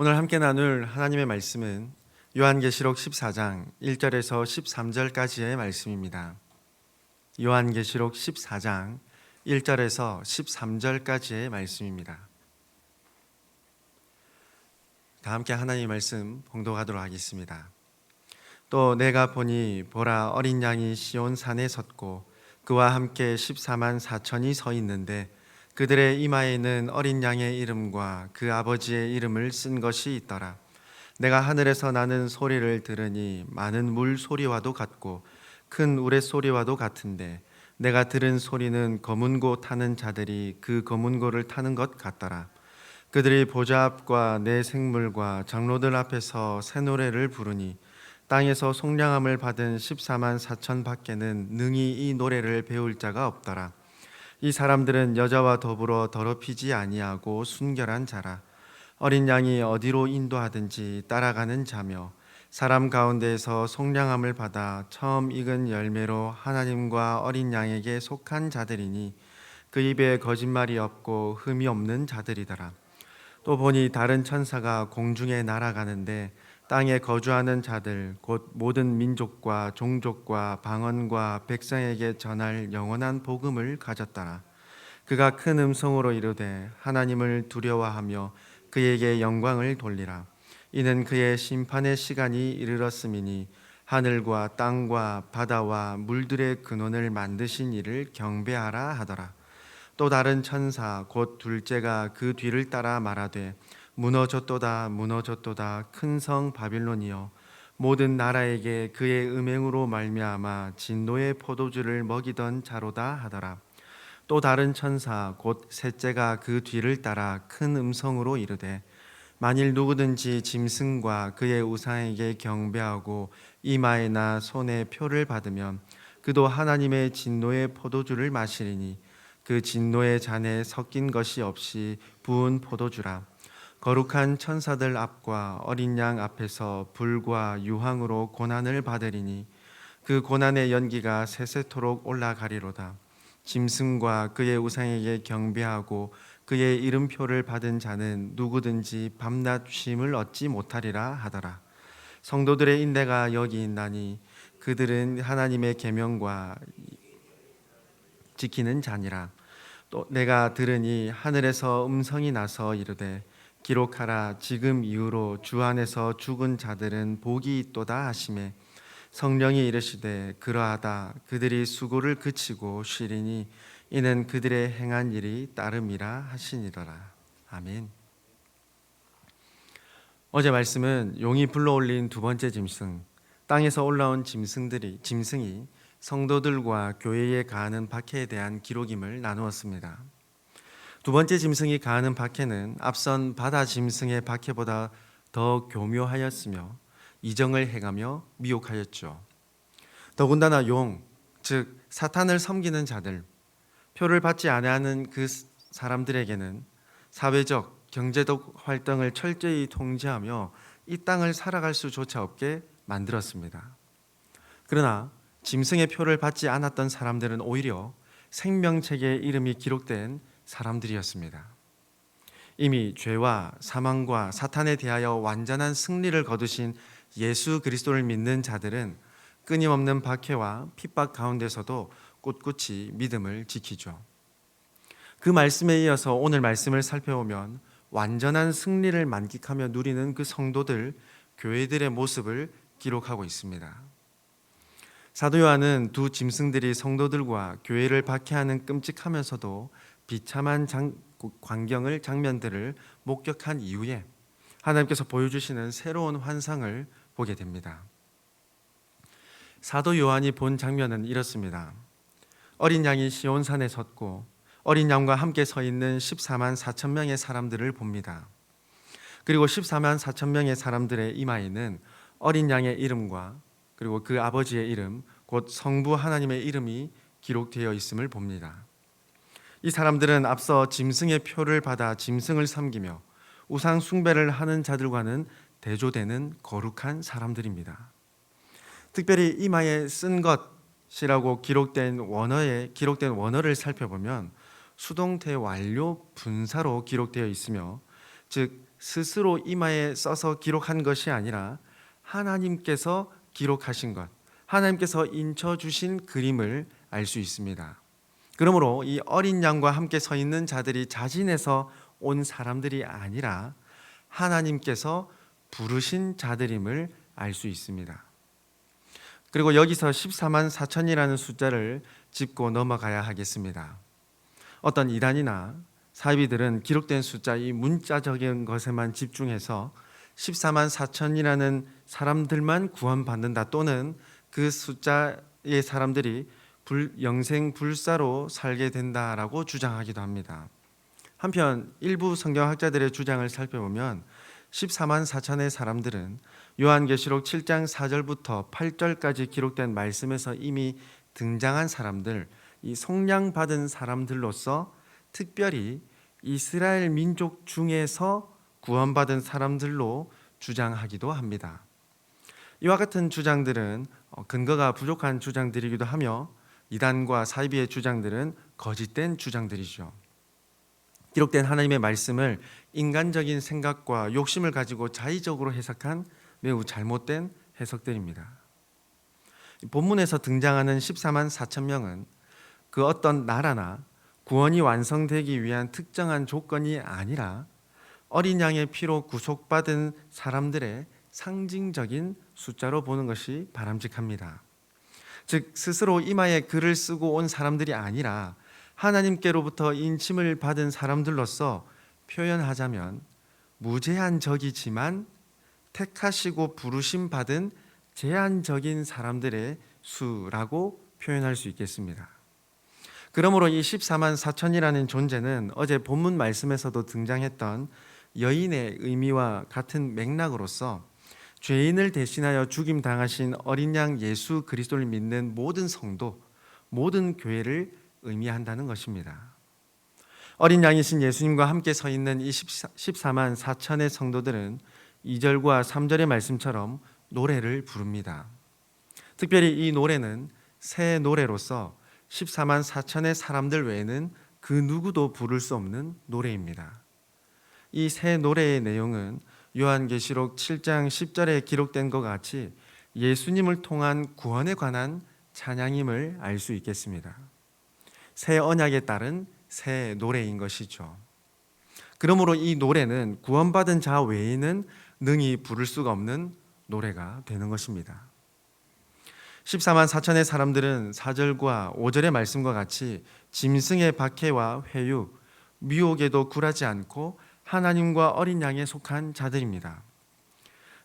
오늘 함께 나눌 하나님의 말씀은 요한계시록 14장 1절에서 13절까지의 말씀입니다. 요한계시록 14장 1절에서 13절까지의 말씀입니다. 다 함께 하나님의 말씀 봉독하도록 하겠습니다. 또 내가 보니 보라, 어린 양이 시온 산에 섰고 그와 함께 14만 4천이 서 있는데 그들의 이마에는 어린 양의 이름과 그 아버지의 이름을 쓴 것이 있더라. 내가 하늘에서 나는 소리를 들으니 많은 물 소리와도 같고 큰 우레 소리와도 같은데 내가 들은 소리는 검은 고 타는 자들이 그 검은 고를 타는 것 같더라. 그들이 보좌 앞과 내 생물과 장로들 앞에서 새 노래를 부르니 땅에서 속량함을 받은 14만 4천 밖에는 능히 이 노래를 배울 자가 없더라. 이 사람들은 여자와 더불어 더럽히지 아니하고 순결한 자라. 어린 양이 어디로 인도하든지 따라가는 자며 사람 가운데에서 속량함을 받아 처음 익은 열매로 하나님과 어린 양에게 속한 자들이니 그 입에 거짓말이 없고 흠이 없는 자들이더라. 또 보니 다른 천사가 공중에 날아가는데 땅에 거주하는 자들 곧 모든 민족과 종족과 방언과 백성에게 전할 영원한 복음을 가졌더라. 그가 큰 음성으로 이르되 하나님을 두려워하며 그에게 영광을 돌리라. 이는 그의 심판의 시간이 이르렀음이니 하늘과 땅과 바다와 물들의 근원을 만드신 이를 경배하라 하더라. 또 다른 천사 곧 둘째가 그 뒤를 따라 말하되 무너졌도다 무너졌도다 큰 성 바빌론이여 모든 나라에게 그의 음행으로 말미암아 진노의 포도주를 먹이던 자로다 하더라. 또 다른 천사 곧 셋째가 그 뒤를 따라 큰 음성으로 이르되 만일 누구든지 짐승과 그의 우상에게 경배하고 이마에나 손에 표를 받으면 그도 하나님의 진노의 포도주를 마시리니 그 진노의 잔에 섞인 것이 없이 부은 포도주라. 거룩한 천사들 앞과 어린 양 앞에서 불과 유황으로 고난을 받으리니 그 고난의 연기가 세세토록 올라가리로다. 짐승과 그의 우상에게 경배하고 그의 이름표를 받은 자는 누구든지 밤낮 쉼을 얻지 못하리라 하더라. 성도들의 인내가 여기 있나니 그들은 하나님의 계명과 지키는 자니라. 또 내가 들으니 하늘에서 음성이 나서 이르되 기록하라. 지금 이후로 주 안에서 죽은 자들은 복이 있도다 하시매 성령이 이르시되 그러하다. 그들이 수고를 그치고 쉬리니 이는 그들의 행한 일이 따름이라 하시니더라. 아멘. 어제 말씀은 용이 불러올린 두 번째 짐승, 땅에서 올라온 짐승이 성도들과 교회에 가하는 박해에 대한 기록임을 나누었습니다. 두 번째 짐승이 가하는 박해는 앞선 바다 짐승의 박해보다 더 교묘하였으며 이정을 행하며 미혹하였죠. 더군다나 용, 즉 사탄을 섬기는 자들, 표를 받지 아니하는 그 사람들에게는 사회적, 경제적 활동을 철저히 통제하며 이 땅을 살아갈 수조차 없게 만들었습니다. 그러나 짐승의 표를 받지 않았던 사람들은 오히려 생명책에 이름이 기록된 사람들이었습니다. 이미 죄와 사망과 사탄에 대하여 완전한 승리를 거두신 예수 그리스도를 믿는 자들은 끊임없는 박해와 핍박 가운데서도 꿋꿋이 믿음을 지키죠. 그 말씀에 이어서 오늘 말씀을 살펴보면 완전한 승리를 만끽하며 누리는 그 성도들, 교회들의 모습을 기록하고 있습니다. 사도 요한은 두 짐승들이 성도들과 교회를 박해하는 끔찍하면서도 비참한 장면들을 목격한 이후에 하나님께서 보여주시는 새로운 환상을 보게 됩니다. 사도 요한이 본 장면은 이렇습니다. 어린 양이 시온산에 섰고 어린 양과 함께 서 있는 14만 4천 명의 사람들을 봅니다. 그리고 14만 4천 명의 사람들의 이마에는 어린 양의 이름과 그리고 그 아버지의 이름, 곧 성부 하나님의 이름이 기록되어 있음을 봅니다. 이 사람들은 앞서 짐승의 표를 받아 짐승을 섬기며 우상 숭배를 하는 자들과는 대조되는 거룩한 사람들입니다. 특별히 이마에 쓴 것이라고 기록된 원어를 살펴보면 수동태 완료 분사로 기록되어 있으며 즉 스스로 이마에 써서 기록한 것이 아니라 하나님께서 기록하신 것, 하나님께서 인쳐주신 그림을 알 수 있습니다. 그러므로 이 어린 양과 함께 서 있는 자들이 자진해서 온 사람들이 아니라 하나님께서 부르신 자들임을 알 수 있습니다. 그리고 여기서 14만 4천이라는 숫자를 짚고 넘어가야 하겠습니다. 어떤 이단이나 사이비들은 기록된 숫자, 이 문자적인 것에만 집중해서 14만 4천이라는 사람들만 구원받는다, 또는 그 숫자의 사람들이 영생불사로 살게 된다라고 주장하기도 합니다. 한편 일부 성경학자들의 주장을 살펴보면 14만 4천의 사람들은 요한계시록 7장 4절부터 8절까지 기록된 말씀에서 이미 등장한 사람들, 이 속량받은 사람들로서 특별히 이스라엘 민족 중에서 구원받은 사람들로 주장하기도 합니다. 이와 같은 주장들은 근거가 부족한 주장들이기도 하며 이단과 사이비의 주장들은 거짓된 주장들이죠. 기록된 하나님의 말씀을 인간적인 생각과 욕심을 가지고 자의적으로 해석한 매우 잘못된 해석들입니다. 본문에서 등장하는 14만 4천 명은 그 어떤 나라나 구원이 완성되기 위한 특정한 조건이 아니라 어린 양의 피로 구속받은 사람들의 상징적인 숫자로 보는 것이 바람직합니다. 즉 스스로 이마에 글을 쓰고 온 사람들이 아니라 하나님께로부터 인침을 받은 사람들로서 표현하자면 무제한적이지만 택하시고 부르심 받은 제한적인 사람들의 수라고 표현할 수 있겠습니다. 그러므로 이 14만 4천이라는 존재는 어제 본문 말씀에서도 등장했던 여인의 의미와 같은 맥락으로서 죄인을 대신하여 죽임 당하신 어린 양 예수 그리스도를 믿는 모든 성도, 모든 교회를 의미한다는 것입니다. 어린 양이신 예수님과 함께 서 있는 이 14만 4천의 성도들은 2절과 3절의 말씀처럼 노래를 부릅니다. 특별히 이 노래는 새 노래로서 14만 4천의 사람들 외에는 그 누구도 부를 수 없는 노래입니다. 이 새 노래의 내용은 요한계시록 7장 10절에 기록된 것 같이 예수님을 통한 구원에 관한 찬양임을 알 수 있겠습니다. 새 언약에 따른 새 노래인 것이죠. 그러므로 이 노래는 구원받은 자 외에는 능히 부를 수가 없는 노래가 되는 것입니다. 14만 4천의 사람들은 4절과 5절의 말씀과 같이 짐승의 박해와 회유, 미혹에도 굴하지 않고 하나님과 어린 양에 속한 자들입니다.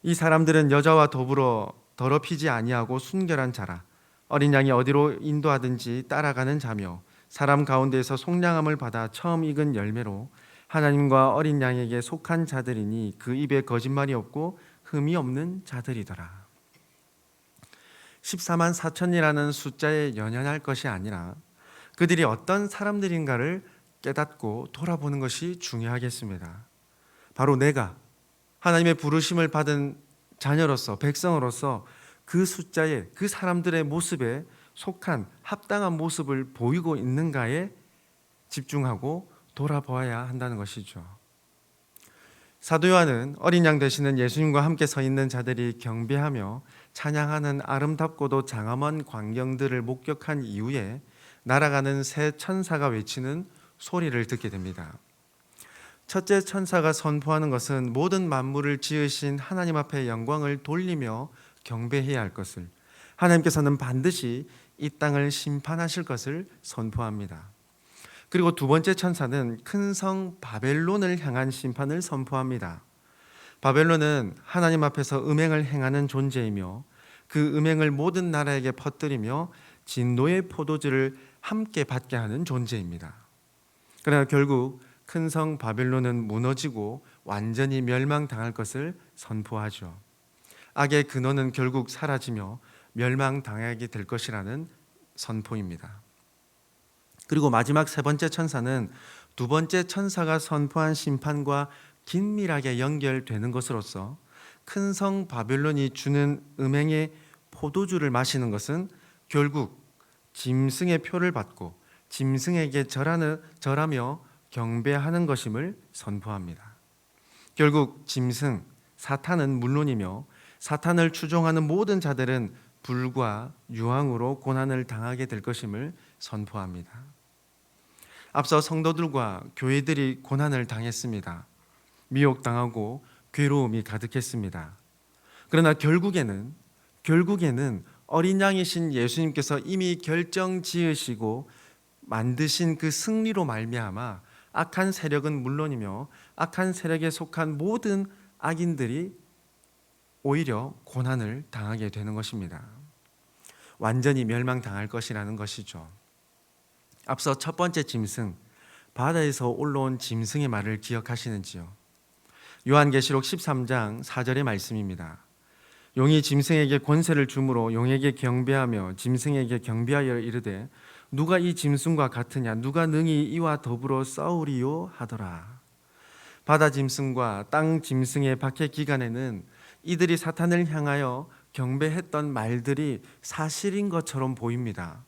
이 사람들은 여자와 더불어 더럽히지 아니하고 순결한 자라, 어린 양이 어디로 인도하든지 따라가는 자며 사람 가운데에서 속량함을 받아 처음 익은 열매로 하나님과 어린 양에게 속한 자들이니 그 입에 거짓말이 없고 흠이 없는 자들이더라. 14만 4천이라는 숫자에 연연할 것이 아니라 그들이 어떤 사람들인가를 깨닫고 돌아보는 것이 중요하겠습니다. 바로 내가 하나님의 부르심을 받은 자녀로서, 백성으로서 그 숫자에, 그 사람들의 모습에 속한 합당한 모습을 보이고 있는가에 집중하고 돌아보아야 한다는 것이죠. 사도 요한은 어린 양 되시는 예수님과 함께 서 있는 자들이 경배하며 찬양하는 아름답고도 장엄한 광경들을 목격한 이후에 날아가는 새 천사가 외치는 소리를 듣게 됩니다. 첫째 천사가 선포하는 것은 모든 만물을 지으신 하나님 앞에 영광을 돌리며 경배해야 할 것을, 하나님께서는 반드시 이 땅을 심판하실 것을 선포합니다. 그리고 두 번째 천사는 큰 성 바벨론을 향한 심판을 선포합니다. 바벨론은 하나님 앞에서 음행을 행하는 존재이며 그 음행을 모든 나라에게 퍼뜨리며 진노의 포도주를 함께 받게 하는 존재입니다. 그러나 결국 큰 성 바벨론은 무너지고 완전히 멸망당할 것을 선포하죠. 악의 근원은 결국 사라지며 멸망당하게 될 것이라는 선포입니다. 그리고 마지막 세 번째 천사는 두 번째 천사가 선포한 심판과 긴밀하게 연결되는 것으로서 큰 성 바벨론이 주는 음행의 포도주를 마시는 것은 결국 짐승의 표를 받고 짐승에게 절하며 경배하는 것임을 선포합니다. 결국 짐승, 사탄은 물론이며 사탄을 추종하는 모든 자들은 불과 유황으로 고난을 당하게 될 것임을 선포합니다. 앞서 성도들과 교회들이 고난을 당했습니다. 미혹당하고 괴로움이 가득했습니다. 그러나 결국에는 어린 양이신 예수님께서 이미 결정지으시고 만드신 그 승리로 말미암아 악한 세력은 물론이며 악한 세력에 속한 모든 악인들이 오히려 고난을 당하게 되는 것입니다. 완전히 멸망당할 것이라는 것이죠. 앞서 첫 번째 짐승, 바다에서 올라온 짐승의 말을 기억하시는지요? 요한계시록 13장 4절의 말씀입니다. 용이 짐승에게 권세를 주므로 용에게 경배하며 짐승에게 경배하여 이르되 누가 이 짐승과 같으냐, 누가 능히 이와 더불어 싸우리요 하더라. 바다 짐승과 땅 짐승의 박해 기간에는 이들이 사탄을 향하여 경배했던 말들이 사실인 것처럼 보입니다.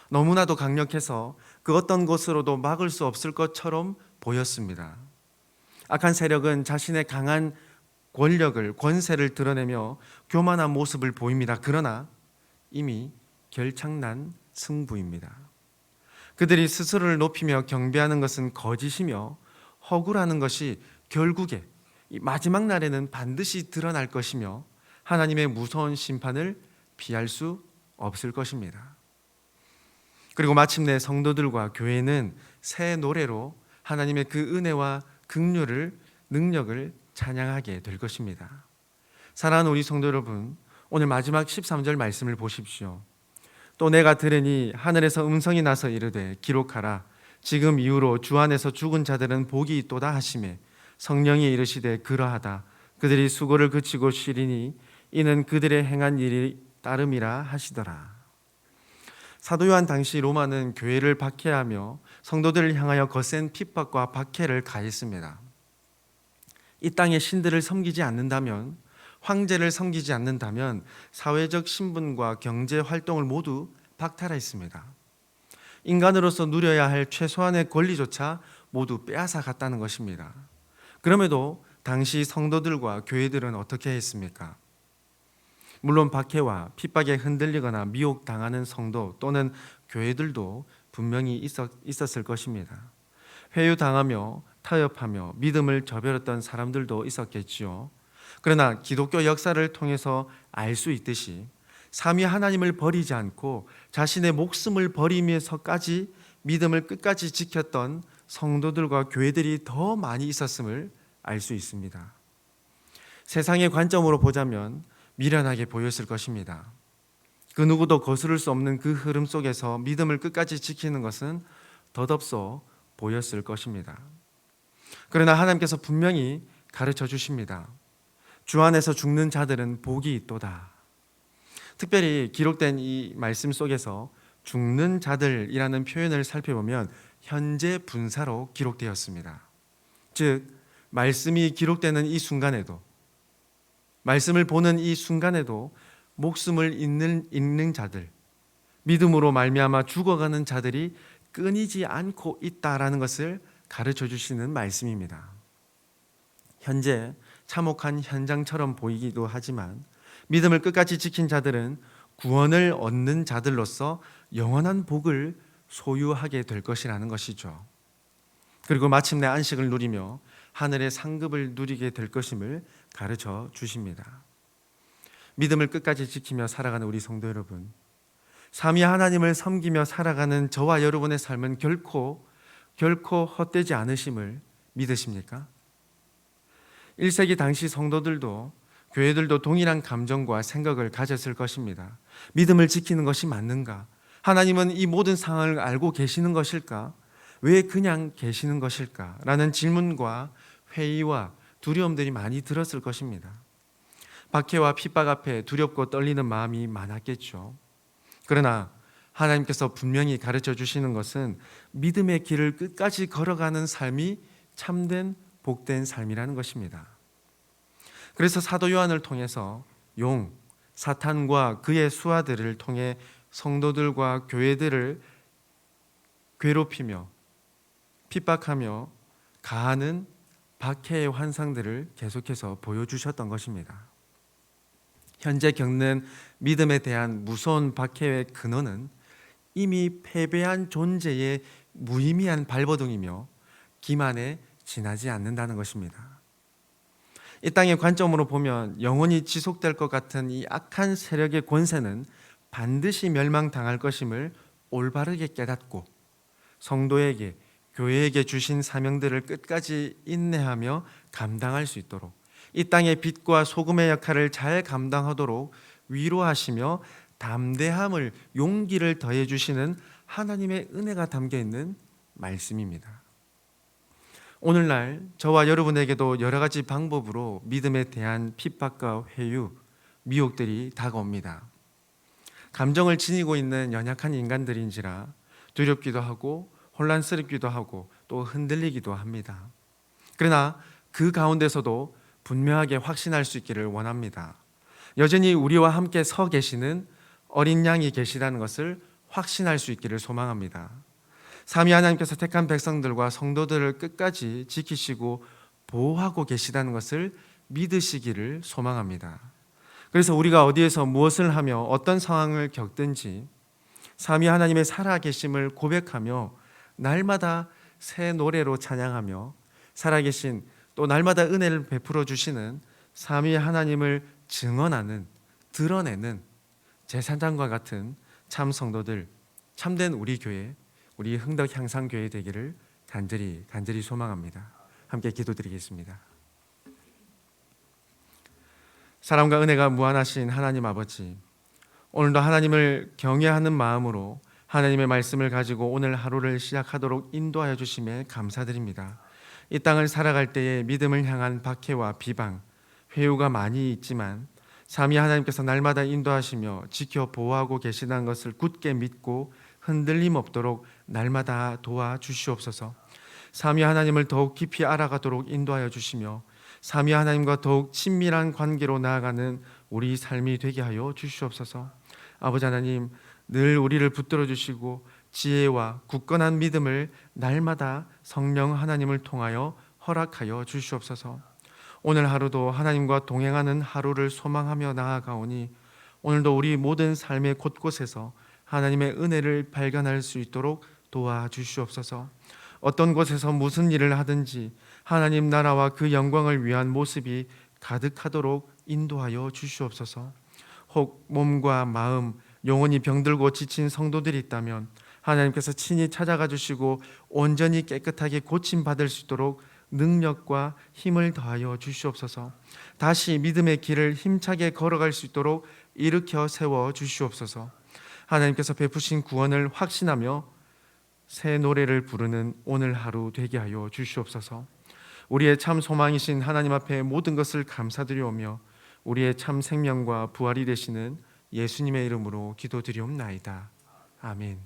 너무나도 강력해서 그 어떤 것으로도 막을 수 없을 것처럼 보였습니다. 악한 세력은 자신의 강한 권력을, 권세를 드러내며 교만한 모습을 보입니다. 그러나 이미 결창난 승부입니다. 그들이 스스로를 높이며 경배하는 것은 거짓이며 허구라는 것이 결국에 마지막 날에는 반드시 드러날 것이며 하나님의 무서운 심판을 피할 수 없을 것입니다. 그리고 마침내 성도들과 교회는 새 노래로 하나님의 그 은혜와 긍휼을, 능력을 찬양하게 될 것입니다. 사랑하는 우리 성도 여러분, 오늘 마지막 13절 말씀을 보십시오. 또 내가 들으니 하늘에서 음성이 나서 이르되 기록하라. 지금 이후로 주 안에서 죽은 자들은 복이 있도다 하시매 성령이 이르시되 그러하다. 그들이 수고를 그치고 쉬리니 이는 그들의 행한 일이 따름이라 하시더라. 사도 요한 당시 로마는 교회를 박해하며 성도들을 향하여 거센 핍박과 박해를 가했습니다. 이 땅의 신들을 섬기지 않는다면, 황제를 섬기지 않는다면 사회적 신분과 경제 활동을 모두 박탈했습니다. 인간으로서 누려야 할 최소한의 권리조차 모두 빼앗아 갔다는 것입니다. 그럼에도 당시 성도들과 교회들은 어떻게 했습니까? 물론 박해와 핍박에 흔들리거나 미혹당하는 성도 또는 교회들도 분명히 있었을 것입니다. 회유당하며 타협하며 믿음을 저버렸던 사람들도 있었겠지요. 그러나 기독교 역사를 통해서 알 수 있듯이 삼위 하나님을 버리지 않고 자신의 목숨을 버리면서까지 믿음을 끝까지 지켰던 성도들과 교회들이 더 많이 있었음을 알 수 있습니다. 세상의 관점으로 보자면 미련하게 보였을 것입니다. 그 누구도 거스를 수 없는 그 흐름 속에서 믿음을 끝까지 지키는 것은 덧없어 보였을 것입니다. 그러나 하나님께서 분명히 가르쳐 주십니다. 주 안에서 죽는 자들은 복이 있도다. 특별히 기록된 이 말씀 속에서 죽는 자들이라는 표현을 살펴보면 현재 분사로 기록되었습니다. 즉 말씀이 기록되는 이 순간에도, 말씀을 보는 이 순간에도 목숨을 잃는 자들, 믿음으로 말미암아 죽어가는 자들이 끊이지 않고 있다라는 것을 가르쳐 주시는 말씀입니다. 현재 참혹한 현장처럼 보이기도 하지만 믿음을 끝까지 지킨 자들은 구원을 얻는 자들로서 영원한 복을 소유하게 될 것이라는 것이죠. 그리고 마침내 안식을 누리며 하늘의 상급을 누리게 될 것임을 가르쳐 주십니다. 믿음을 끝까지 지키며 살아가는 우리 성도 여러분, 삼위 하나님을 섬기며 살아가는 저와 여러분의 삶은 결코 헛되지 않으심을 믿으십니까? 1세기 당시 성도들도 교회들도 동일한 감정과 생각을 가졌을 것입니다. 믿음을 지키는 것이 맞는가? 하나님은 이 모든 상황을 알고 계시는 것일까? 왜 그냥 계시는 것일까? 라는 질문과 회의와 두려움들이 많이 들었을 것입니다. 박해와 핍박 앞에 두렵고 떨리는 마음이 많았겠죠. 그러나 하나님께서 분명히 가르쳐 주시는 것은 믿음의 길을 끝까지 걸어가는 삶이 참된 복된 삶이라는 것입니다. 그래서 사도 요한을 통해서 사탄과 그의 수하들을 통해 성도들과 교회들을 괴롭히며 핍박하며 가하는 박해의 환상들을 계속해서 보여주셨던 것입니다. 현재 겪는 믿음에 대한 무서운 박해의 근원은 이미 패배한 존재의 무의미한 발버둥이며 기만에 지나지 않는다는 것입니다. 이 땅의 관점으로 보면 영원히 지속될 것 같은 이 악한 세력의 권세는 반드시 멸망당할 것임을 올바르게 깨닫고 성도에게, 교회에게 주신 사명들을 끝까지 인내하며 감당할 수 있도록, 이 땅의 빛과 소금의 역할을 잘 감당하도록 위로하시며 담대함을, 용기를 더해 주시는 하나님의 은혜가 담겨 있는 말씀입니다. 오늘날 저와 여러분에게도 여러 가지 방법으로 믿음에 대한 핍박과 회유, 미혹들이 다가옵니다. 감정을 지니고 있는 연약한 인간들인지라 두렵기도 하고 혼란스럽기도 하고 또 흔들리기도 합니다. 그러나 그 가운데서도 분명하게 확신할 수 있기를 원합니다. 여전히 우리와 함께 서 계시는 어린 양이 계시다는 것을 확신할 수 있기를 소망합니다. 삼위 하나님께서 택한 백성들과 성도들을 끝까지 지키시고 보호하고 계시다는 것을 믿으시기를 소망합니다. 그래서 우리가 어디에서 무엇을 하며 어떤 상황을 겪든지 삼위 하나님의 살아계심을 고백하며 날마다 새 노래로 찬양하며 살아계신, 또 날마다 은혜를 베풀어 주시는 삼위 하나님을 증언하는, 드러내는 제사장과 같은 참 성도들, 참된 우리 교회, 우리 흥덕 향상교회 되기를 간절히 소망합니다. 함께 기도드리겠습니다. 사랑과 은혜가 무한하신 하나님 아버지, 오늘도 하나님을 경외하는 마음으로 하나님의 말씀을 가지고 오늘 하루를 시작하도록 인도하여 주심에 감사드립니다. 이 땅을 살아갈 때에 믿음을 향한 박해와 비방, 회유가 많이 있지만 삼위 하나님께서 날마다 인도하시며 지켜 보호하고 계시다는 것을 굳게 믿고 흔들림 없도록 날마다 도와주시옵소서. 삼위 하나님을 더욱 깊이 알아가도록 인도하여 주시며 삼위 하나님과 더욱 친밀한 관계로 나아가는 우리 삶이 되게 하여 주시옵소서. 아버지 하나님, 늘 우리를 붙들어 주시고 지혜와 굳건한 믿음을 날마다 성령 하나님을 통하여 허락하여 주시옵소서. 오늘 하루도 하나님과 동행하는 하루를 소망하며 나아가오니 오늘도 우리 모든 삶의 곳곳에서 하나님의 은혜를 발견할 수 있도록 도와주시옵소서. 어떤 곳에서 무슨 일을 하든지 하나님 나라와 그 영광을 위한 모습이 가득하도록 인도하여 주시옵소서. 혹 몸과 마음, 영혼이 병들고 지친 성도들이 있다면 하나님께서 친히 찾아가 주시고 온전히 깨끗하게 고침받을 수 있도록 능력과 힘을 더하여 주시옵소서. 다시 믿음의 길을 힘차게 걸어갈 수 있도록 일으켜 세워 주시옵소서. 하나님께서 베푸신 구원을 확신하며 새 노래를 부르는 오늘 하루 되게 하여 주시옵소서. 우리의 참 소망이신 하나님 앞에 모든 것을 감사드리오며 우리의 참 생명과 부활이 되시는 예수님의 이름으로 기도드리옵나이다. 아멘.